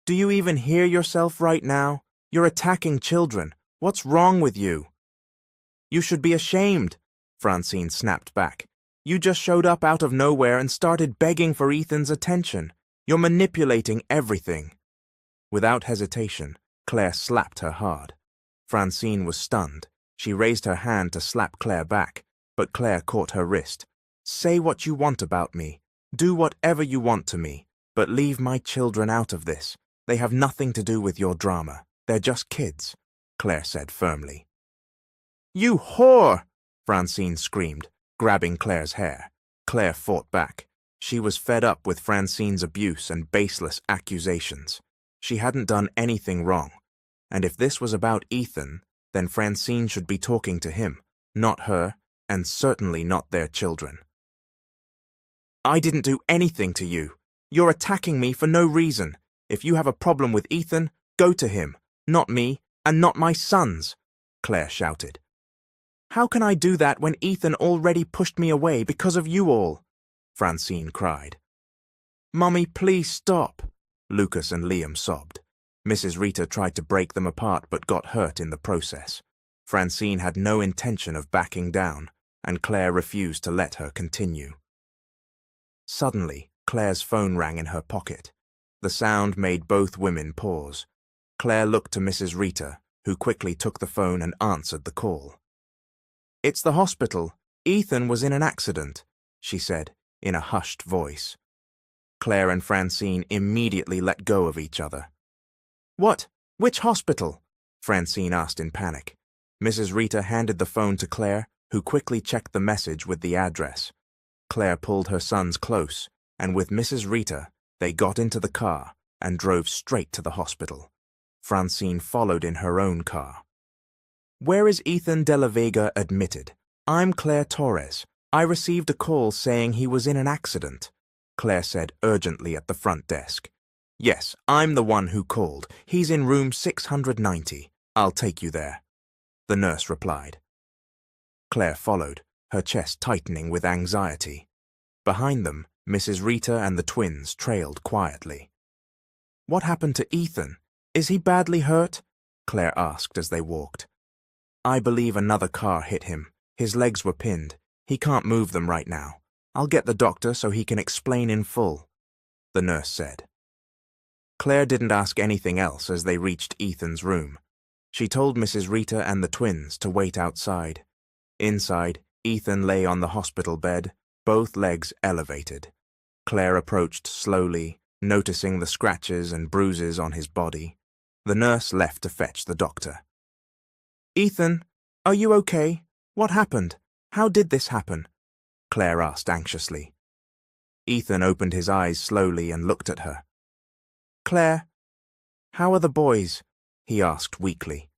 Do you even hear yourself right now? You're attacking children. What's wrong with you? You should be ashamed, Francine snapped back. You just showed up out of nowhere and started begging for Ethan's attention. You're manipulating everything. Without hesitation, Claire slapped her hard. Francine was stunned. She raised her hand to slap Claire back, but Claire caught her wrist. Say what you want about me. Do whatever you want to me, but leave my children out of this. They have nothing to do with your drama. They're just kids, Claire said firmly. You whore! Francine screamed, grabbing Claire's hair. Claire fought back. She was fed up with Francine's abuse and baseless accusations. She hadn't done anything wrong, and if this was about Ethan, then Francine should be talking to him, not her, and certainly not their children. I didn't do anything to you. You're attacking me for no reason. If you have a problem with Ethan, go to him, not me, and not my sons, Claire shouted. How can I do that when Ethan already pushed me away because of you all? Francine cried. Mummy, please stop, Lucas and Liam sobbed. Mrs. Rita tried to break them apart but got hurt in the process. Francine had no intention of backing down, and Claire refused to let her continue. Suddenly, Claire's phone rang in her pocket. The sound made both women pause. Claire looked to Mrs. Rita, who quickly took the phone and answered the call. It's the hospital. Ethan was in an accident, she said, in a hushed voice. Claire and Francine immediately let go of each other. What? Which hospital? Francine asked in panic. Mrs. Rita handed the phone to Claire, who quickly checked the message with the address. Claire pulled her sons close, and with Mrs. Rita, they got into the car and drove straight to the hospital. Francine followed in her own car. Where is Ethan de la Vega admitted? I'm Claire Torres. I received a call saying he was in an accident, Claire said urgently at the front desk. Yes, I'm the one who called. He's in room 690. I'll take you there, the nurse replied. Claire followed, her chest tightening with anxiety. Behind them, Mrs. Rita and the twins trailed quietly. What happened to Ethan? Is he badly hurt? Claire asked as they walked. I believe another car hit him. His legs were pinned. He can't move them right now. I'll get the doctor so he can explain in full, the nurse said. Claire didn't ask anything else as they reached Ethan's room. She told Mrs. Rita and the twins to wait outside. Inside, Ethan lay on the hospital bed, both legs elevated. Claire approached slowly, noticing the scratches and bruises on his body. The nurse left to fetch the doctor. Ethan, are you okay? What happened? How did this happen? Claire asked anxiously. Ethan opened his eyes slowly and looked at her. Claire, how are the boys? He asked weakly.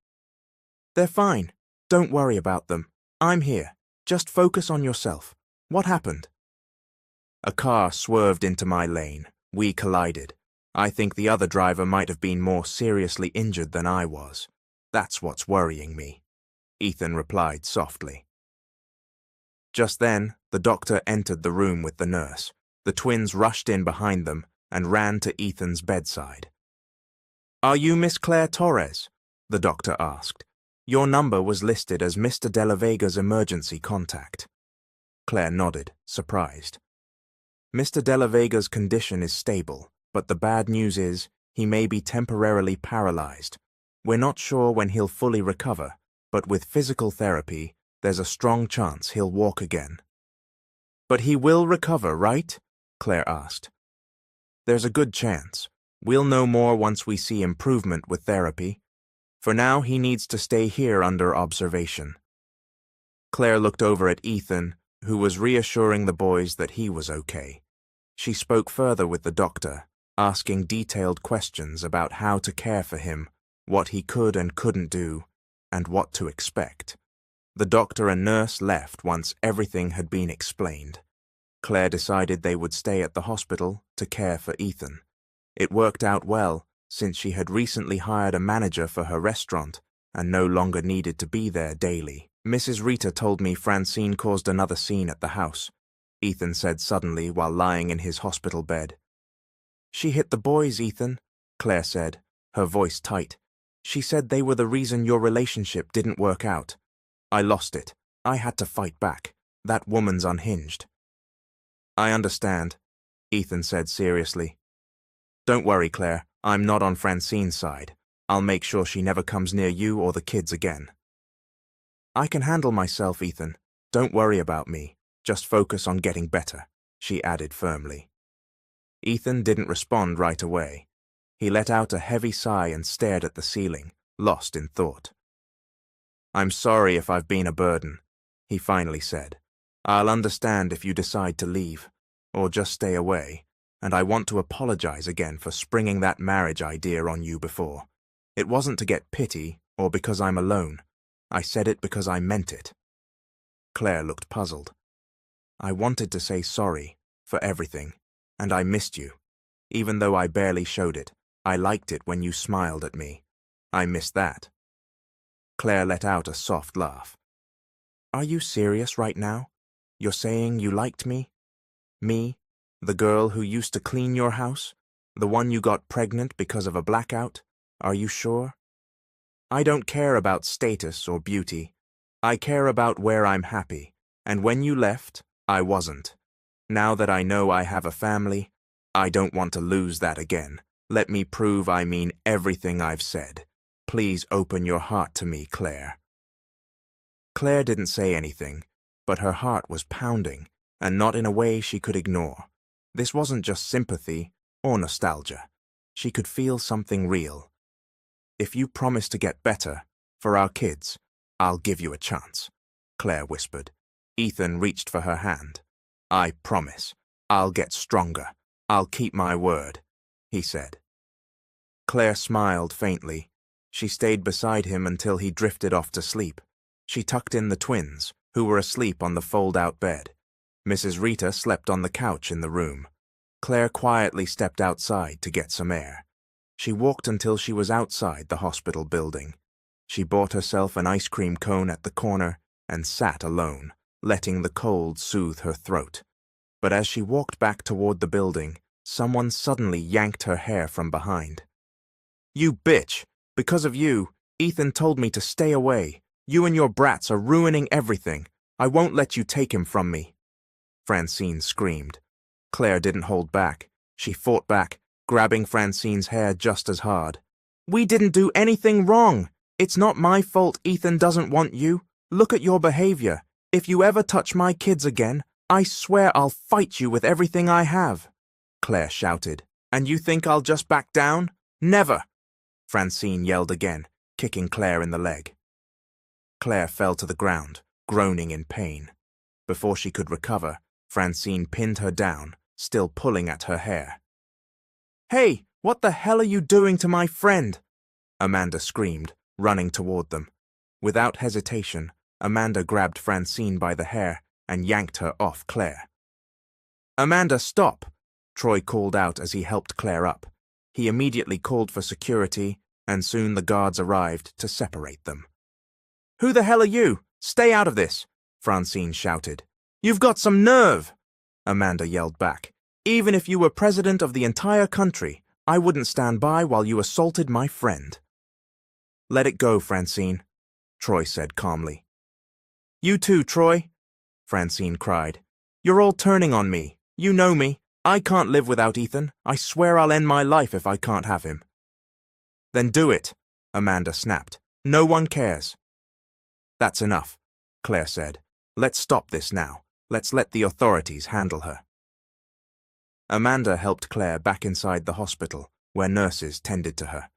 They're fine. Don't worry about them. I'm here. Just focus on yourself. What happened? A car swerved into my lane. We collided. I think the other driver might have been more seriously injured than I was. That's what's worrying me, Ethan replied softly. Just then, the doctor entered the room with the nurse. The twins rushed in behind them and ran to Ethan's bedside. Are you Miss Claire Torres? The doctor asked. Your number was listed as Mr. De La Vega's emergency contact. Claire nodded, surprised. Mr. De La Vega's condition is stable, but the bad news is he may be temporarily paralyzed. We're not sure when he'll fully recover, but with physical therapy, there's a strong chance he'll walk again. But he will recover, right? Claire asked. There's a good chance. We'll know more once we see improvement with therapy. For now, he needs to stay here under observation. Claire looked over at Ethan, who was reassuring the boys that he was okay. She spoke further with the doctor, asking detailed questions about how to care for him, what he could and couldn't do, and what to expect. The doctor and nurse left once everything had been explained. Claire decided they would stay at the hospital to care for Ethan. It worked out well, since she had recently hired a manager for her restaurant and no longer needed to be there daily. Mrs. Rita told me Francine caused another scene at the house, Ethan said suddenly while lying in his hospital bed. She hit the boys, Ethan, Claire said, her voice tight. She said they were the reason your relationship didn't work out. I lost it. I had to fight back. That woman's unhinged. I understand, Ethan said seriously. Don't worry, Claire. I'm not on Francine's side. I'll make sure she never comes near you or the kids again. I can handle myself, Ethan. Don't worry about me. Just focus on getting better, she added firmly. Ethan didn't respond right away. He let out a heavy sigh and stared at the ceiling, lost in thought. I'm sorry if I've been a burden, he finally said. I'll understand if you decide to leave, or just stay away, and I want to apologize again for springing that marriage idea on you before. It wasn't to get pity or because I'm alone. I said it because I meant it. Claire looked puzzled. I wanted to say sorry for everything, and I missed you. Even though I barely showed it, I liked it when you smiled at me. I missed that. Claire let out a soft laugh. Are you serious right now? You're saying you liked me? Me, the girl who used to clean your house? The one you got pregnant because of a blackout? Are you sure? I don't care about status or beauty. I care about where I'm happy, and when you left, I wasn't. Now that I know I have a family, I don't want to lose that again. Let me prove I mean everything I've said. Please open your heart to me, Claire. Claire didn't say anything, but her heart was pounding, and not in a way she could ignore. This wasn't just sympathy or nostalgia. She could feel something real. If you promise to get better, for our kids, I'll give you a chance, Claire whispered. Ethan reached for her hand. I promise. I'll get stronger. I'll keep my word, he said. Claire smiled faintly. She stayed beside him until he drifted off to sleep. She tucked in the twins, who were asleep on the fold-out bed. Mrs. Rita slept on the couch in the room. Claire quietly stepped outside to get some air. She walked until she was outside the hospital building. She bought herself an ice cream cone at the corner and sat alone, letting the cold soothe her throat. But as she walked back toward the building, someone suddenly yanked her hair from behind. "You bitch! Because of you, Ethan told me to stay away. You and your brats are ruining everything. I won't let you take him from me." Francine screamed. Claire didn't hold back. She fought back, grabbing Francine's hair just as hard. "We didn't do anything wrong. It's not my fault Ethan doesn't want you. Look at your behavior. If you ever touch my kids again, I swear I'll fight you with everything I have," Claire shouted. "And you think I'll just back down? Never!" Francine yelled again, kicking Claire in the leg. Claire fell to the ground, groaning in pain. Before she could recover, Francine pinned her down, still pulling at her hair. "Hey, what the hell are you doing to my friend?" Amanda screamed, running toward them. Without hesitation, Amanda grabbed Francine by the hair and yanked her off Claire. "Amanda, stop!" Troy called out as he helped Claire up. He immediately called for security, and soon the guards arrived to separate them. "Who the hell are you? Stay out of this!" Francine shouted. "You've got some nerve!" Amanda yelled back. "Even if you were president of the entire country, I wouldn't stand by while you assaulted my friend." "Let it go, Francine," Troy said calmly. "You too, Troy," Francine cried. "You're all turning on me. You know me. I can't live without Ethan. I swear I'll end my life if I can't have him." "Then do it," Amanda snapped. "No one cares." "That's enough," Claire said. "Let's stop this now. Let's let the authorities handle her." Amanda helped Claire back inside the hospital, where nurses tended to her.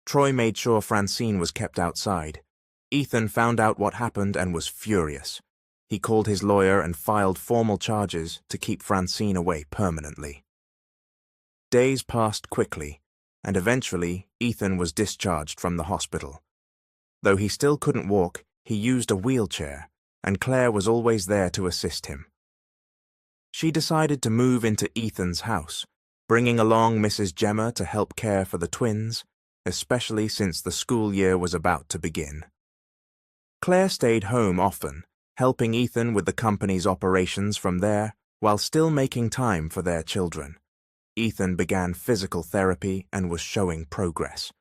Troy made sure Francine was kept outside. Ethan found out what happened and was furious. He called his lawyer and filed formal charges to keep Francine away permanently. Days passed quickly, and eventually Ethan was discharged from the hospital. Though he still couldn't walk, he used a wheelchair, and Claire was always there to assist him. She decided to move into Ethan's house, bringing along Mrs. Gemma to help care for the twins, especially since the school year was about to begin. Claire stayed home often, helping Ethan with the company's operations from there, while still making time for their children. Ethan began physical therapy and was showing progress.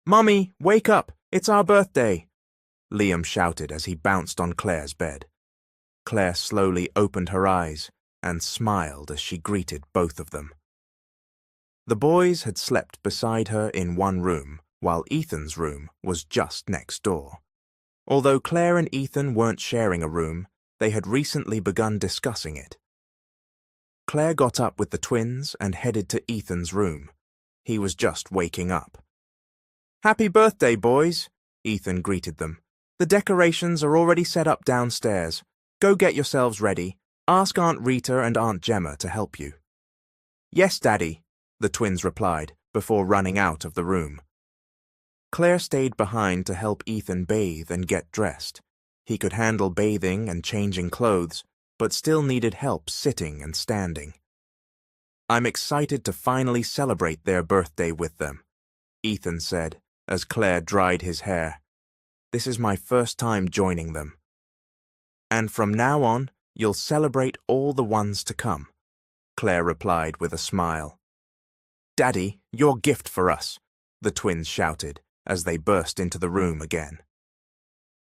"Mummy, wake up! It's our birthday!" Liam shouted as he bounced on Claire's bed. Claire slowly opened her eyes and smiled as she greeted both of them. The boys had slept beside her in one room, while Ethan's room was just next door. Although Claire and Ethan weren't sharing a room, they had recently begun discussing it. Claire got up with the twins and headed to Ethan's room. He was just waking up. "Happy birthday, boys," Ethan greeted them. "The decorations are already set up downstairs. Go get yourselves ready. Ask Aunt Rita and Aunt Gemma to help you." "Yes, Daddy," the twins replied before running out of the room. Claire stayed behind to help Ethan bathe and get dressed. He could handle bathing and changing clothes, but still needed help sitting and standing. "I'm excited to finally celebrate their birthday with them," Ethan said as Claire dried his hair. "This is my first time joining them." "And from now on, you'll celebrate all the ones to come," Claire replied with a smile. "Daddy, your gift for us," the twins shouted as they burst into the room again.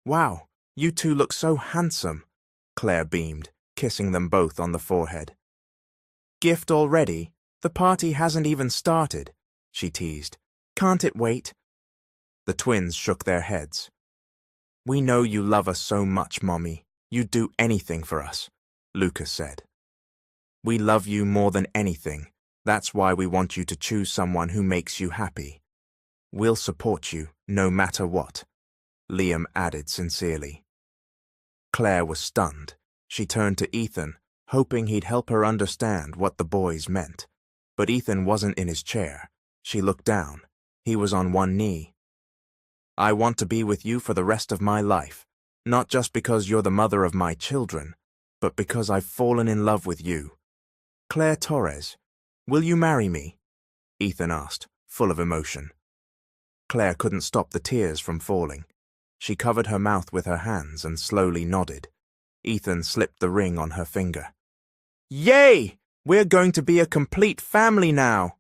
"Wow, you two look so handsome," Claire beamed, kissing them both on the forehead. "Gift already? The party hasn't even started," she teased. "Can't it wait?" The twins shook their heads. "We know you love us so much, Mommy. You'd do anything for us," Lucas said. "We love you more than anything. That's why we want you to choose someone who makes you happy. We'll support you, no matter what," Liam added sincerely. Claire was stunned. She turned to Ethan, hoping he'd help her understand what the boys meant. But Ethan wasn't in his chair. She looked down. He was on one knee. "I want to be with you for the rest of my life, not just because you're the mother of my children, but because I've fallen in love with you. Claire Torres, will you marry me?" Ethan asked, full of emotion. Claire couldn't stop the tears from falling. She covered her mouth with her hands and slowly nodded. Ethan slipped the ring on her finger. "Yay! We're going to be a complete family now!"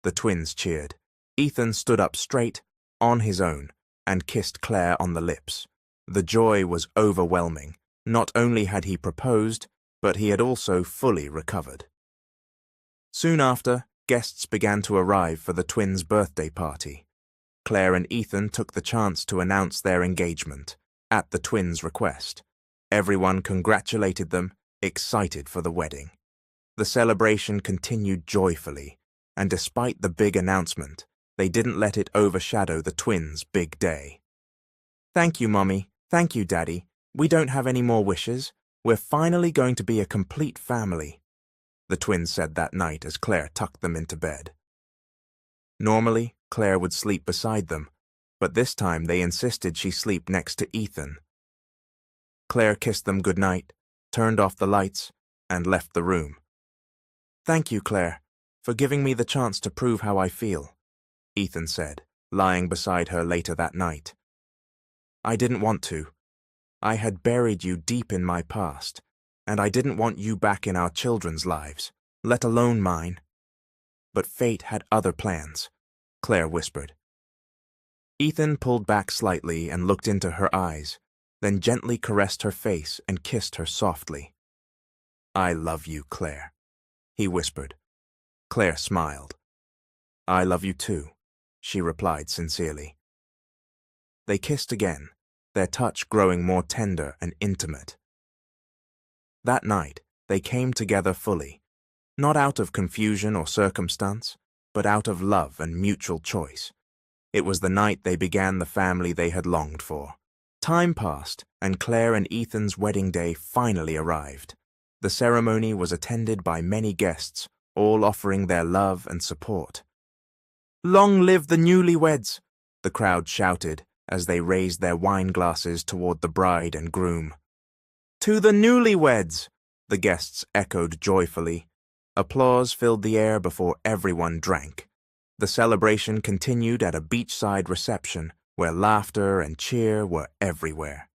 The twins cheered. Ethan stood up straight, on his own, and kissed Claire on the lips. The joy was overwhelming. Not only had he proposed, but he had also fully recovered. Soon after, guests began to arrive for the twins' birthday party. Claire and Ethan took the chance to announce their engagement, at the twins' request. Everyone congratulated them, excited for the wedding. The celebration continued joyfully, and despite the big announcement, they didn't let it overshadow the twins' big day. "Thank you, Mommy. Thank you, Daddy. We don't have any more wishes. We're finally going to be a complete family," the twins said that night as Claire tucked them into bed. Normally, Claire would sleep beside them, but this time they insisted she sleep next to Ethan. Claire kissed them goodnight, turned off the lights, and left the room. "Thank you, Claire, for giving me the chance to prove how I feel," Ethan said, lying beside her later that night. "I didn't want to. I had buried you deep in my past, and I didn't want you back in our children's lives, let alone mine. But fate had other plans," Claire whispered. Ethan pulled back slightly and looked into her eyes, then gently caressed her face and kissed her softly. "I love you, Claire," he whispered. Claire smiled. "I love you too," she replied sincerely. They kissed again, their touch growing more tender and intimate. That night, they came together fully, not out of confusion or circumstance, but out of love and mutual choice. It was the night they began the family they had longed for. Time passed, and Claire and Ethan's wedding day finally arrived. The ceremony was attended by many guests, all offering their love and support. "Long live the newlyweds!" the crowd shouted as they raised their wine glasses toward the bride and groom. "To the newlyweds!" the guests echoed joyfully. Applause filled the air before everyone drank. The celebration continued at a beachside reception where laughter and cheer were everywhere.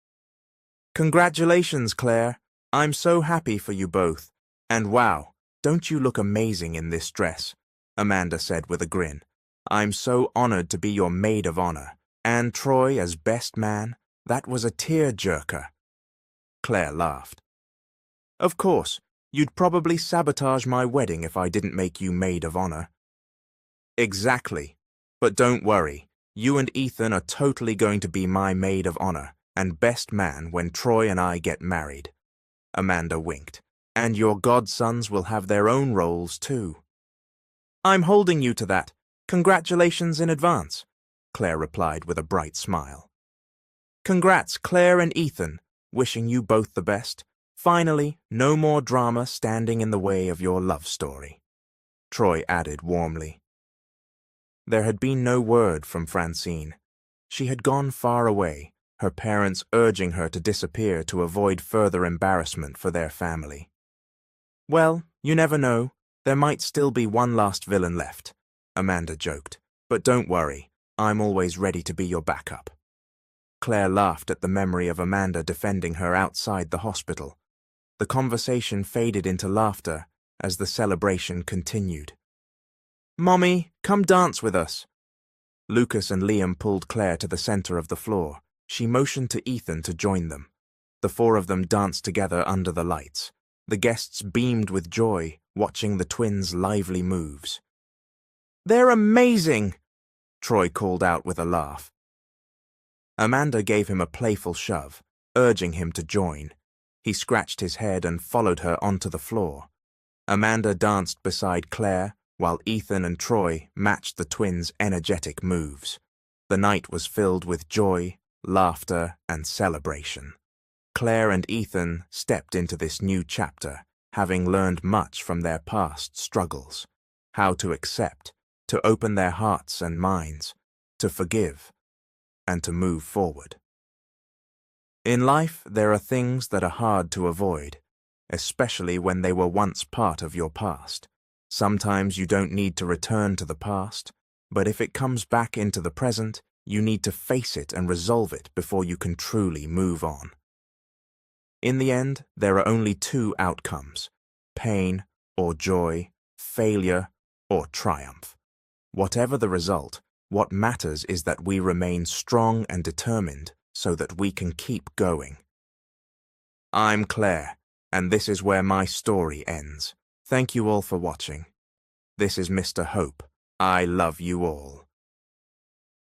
"Congratulations, Claire. I'm so happy for you both. And wow, don't you look amazing in this dress," Amanda said with a grin. "I'm so honored to be your maid of honor. And Troy as best man, that was a tear-jerker." Claire laughed. "Of course, you'd probably sabotage my wedding if I didn't make you maid of honor." "Exactly. But don't worry, you and Ethan are totally going to be my maid of honor and best man when Troy and I get married." Amanda winked. "And your godsons will have their own roles too." "I'm holding you to that. Congratulations in advance," Claire replied with a bright smile. "Congrats, Claire and Ethan. Wishing you both the best. Finally, no more drama standing in the way of your love story," Troy added warmly. There had been no word from Francine. She had gone far away, her parents urging her to disappear to avoid further embarrassment for their family. "Well, you never know. There might still be one last villain left," Amanda joked. "But don't worry, I'm always ready to be your backup." Claire laughed at the memory of Amanda defending her outside the hospital. The conversation faded into laughter as the celebration continued. "Mommy, come dance with us." Lucas and Liam pulled Claire to the center of the floor. She motioned to Ethan to join them. The four of them danced together under the lights. The guests beamed with joy, watching the twins' lively moves. "They're amazing!" Troy called out with a laugh. Amanda gave him a playful shove, urging him to join. He scratched his head and followed her onto the floor. Amanda danced beside Claire, while Ethan and Troy matched the twins' energetic moves. The night was filled with joy, laughter, and celebration. Claire and Ethan stepped into this new chapter, having learned much from their past struggles: how to accept, to open their hearts and minds, to forgive, and to move forward. In life, there are things that are hard to avoid, especially when they were once part of your past. Sometimes you don't need to return to the past. But if it comes back into the present, you need to face it and resolve it before you can truly move on. In the end, there are only two outcomes: pain or joy, failure or triumph. Whatever the result, what matters is that we remain strong and determined so that we can keep going. I'm Claire, and this is where my story ends. Thank you all for watching. This is Mr. Hope. I love you all.